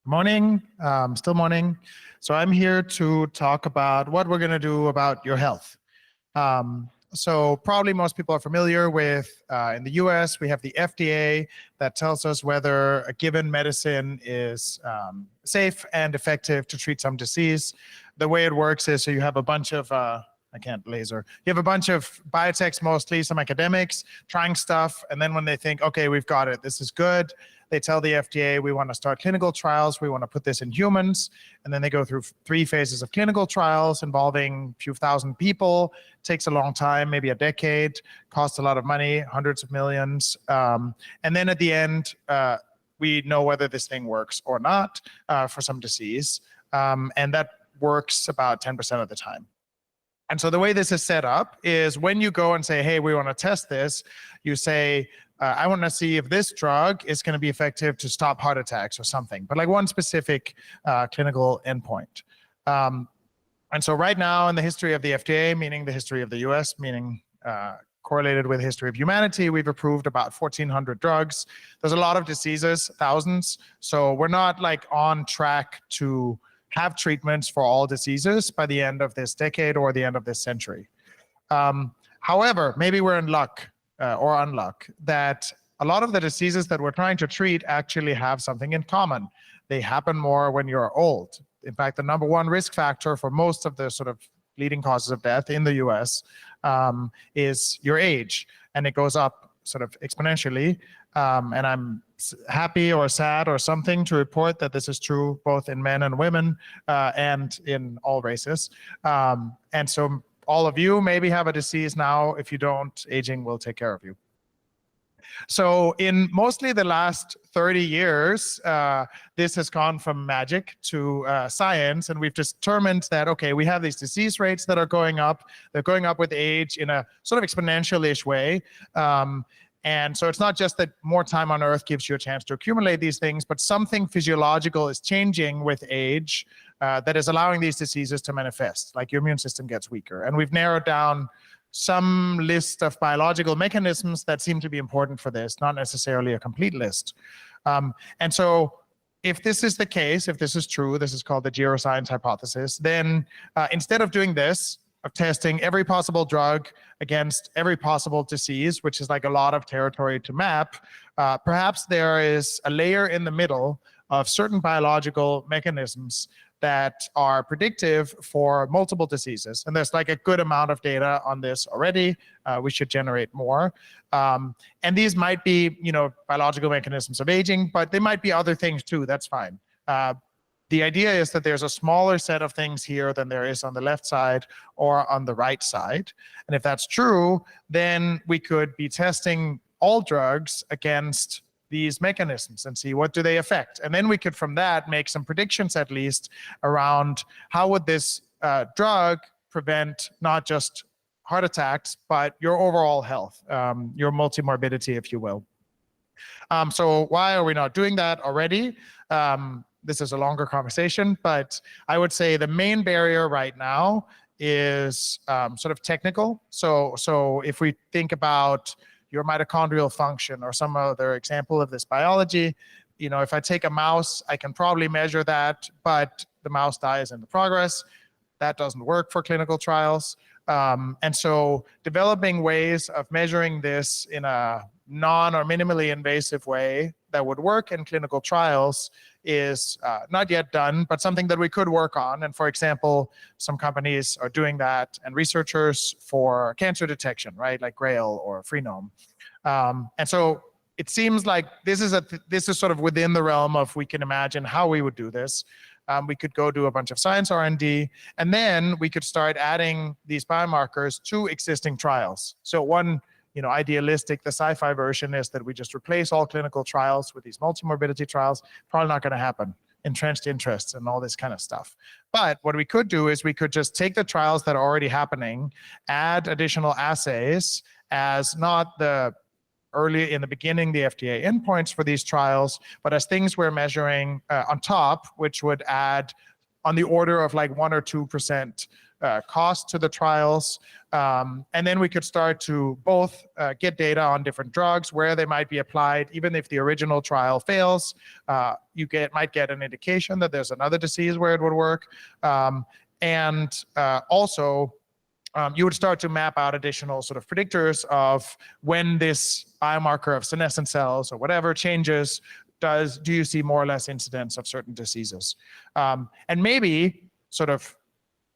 Morning, still morning. So I'm here to talk about what we're going to do about your health. So probably most people are familiar with, in the US, we have the FDA that tells us whether a given medicine is safe and effective to treat some disease. The way it works is so you have a bunch of, I can't laser. You have a bunch of biotechs, mostly some academics, trying stuff. And then when they think, okay, we've got it, this is good, they tell the FDA, we want to start clinical trials, we want to put this in humans. And then they go through 3 phases of clinical trials involving a few thousand people. It takes a long time, maybe a decade, costs a lot of money, hundreds of millions. And then at the end, we know whether this thing works or not for some disease. And that works about 10% of the time. And so the way this is set up is when you go and say, hey, we want to test this, you say, I want to see if this drug is going to be effective to stop heart attacks or something, but like one specific clinical endpoint. And so right now in the history of the FDA, meaning the history of the US, meaning correlated with the history of humanity, we've approved about 1,400 drugs. There's a lot of diseases, thousands. So we're not like on track to have treatments for all diseases by the end of this decade or the end of this century. However, maybe we're in luck or unluck that a lot of the diseases that we're trying to treat actually have something in common. They happen more when you're old. In fact, the number one risk factor for most of the sort of leading causes of death in the US is your age, and it goes up sort of exponentially. And I'm happy or sad or something to report that this is true both in men and women and in all races. And so all of you maybe have a disease now. If you don't, aging will take care of you. So in mostly the last 30 years, this has gone from magic to science, and we've determined that, okay, we have these disease rates that are going up. They're going up with age in a sort of exponential-ish way. And so it's not just that more time on Earth gives you a chance to accumulate these things, but something physiological is changing with age that is allowing these diseases to manifest, like your immune system gets weaker. And we've narrowed down some list of biological mechanisms that seem to be important for this, not necessarily a complete list. And so if this is the case, if this is true, this is called the geroscience hypothesis, then instead of doing this, of testing every possible drug against every possible disease, which is like a lot of territory to map, perhaps there is a layer in the middle of certain biological mechanisms that are predictive for multiple diseases. And there's like a good amount of data on this already. We should generate more. And these might be, biological mechanisms of aging, but they might be other things too, that's fine. The idea is that there's a smaller set of things here than there is on the left side or on the right side. And if that's true, then we could be testing all drugs against these mechanisms and see what do they affect. And then we could, from that, make some predictions at least around how would this drug prevent not just heart attacks, but your overall health, your multimorbidity, if you will. So why are we not doing that already? This is a longer conversation, but I would say the main barrier right now is sort of technical. So if we think about your mitochondrial function or some other example of this biology, if I take a mouse, I can probably measure that, but the mouse dies in the progress. That doesn't work for clinical trials. And so developing ways of measuring this in a non or minimally invasive way that would work in clinical trials is not yet done, but something that we could work on. And for example, some companies are doing that, and researchers for cancer detection, right, like Grail or Freenome. And so it seems like this is sort of within the realm of we can imagine how we would do this. We could go do a bunch of science R&D, and then we could start adding these biomarkers to existing trials. So one, idealistic, the sci-fi version is that we just replace all clinical trials with these multimorbidity trials. Probably not going to happen. Entrenched interests and all this kind of stuff. But what we could do is we could just take the trials that are already happening, add additional assays as not the early in the beginning, the FDA endpoints for these trials, but as things we're measuring on top, which would add on the order of like 1 or 2% cost to the trials. And then we could start to both get data on different drugs, where they might be applied. Even if the original trial fails, you might get an indication that there's another disease where it would work. Also, you would start to map out additional sort of predictors of when this biomarker of senescent cells or whatever changes. Do you see more or less incidence of certain diseases? And maybe sort of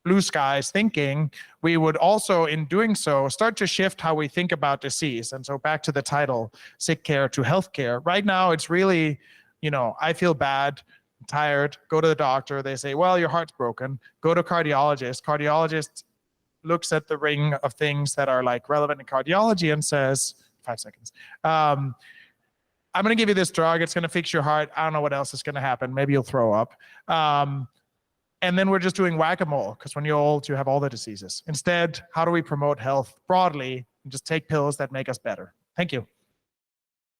blue skies thinking, we would also, in doing so, start to shift how we think about disease. And so back to the title, sick care to healthcare. Right now, it's really, I feel bad, I'm tired, go to the doctor. They say, well, your heart's broken. Go to cardiologist. Cardiologist looks at the ring of things that are like relevant in cardiology and says, 5 seconds. I'm going to give you this drug. It's going to fix your heart. I don't know what else is going to happen. Maybe you'll throw up. And then we're just doing whack-a-mole, because when you're old, you have all the diseases. Instead, how do we promote health broadly and just take pills that make us better? Thank you.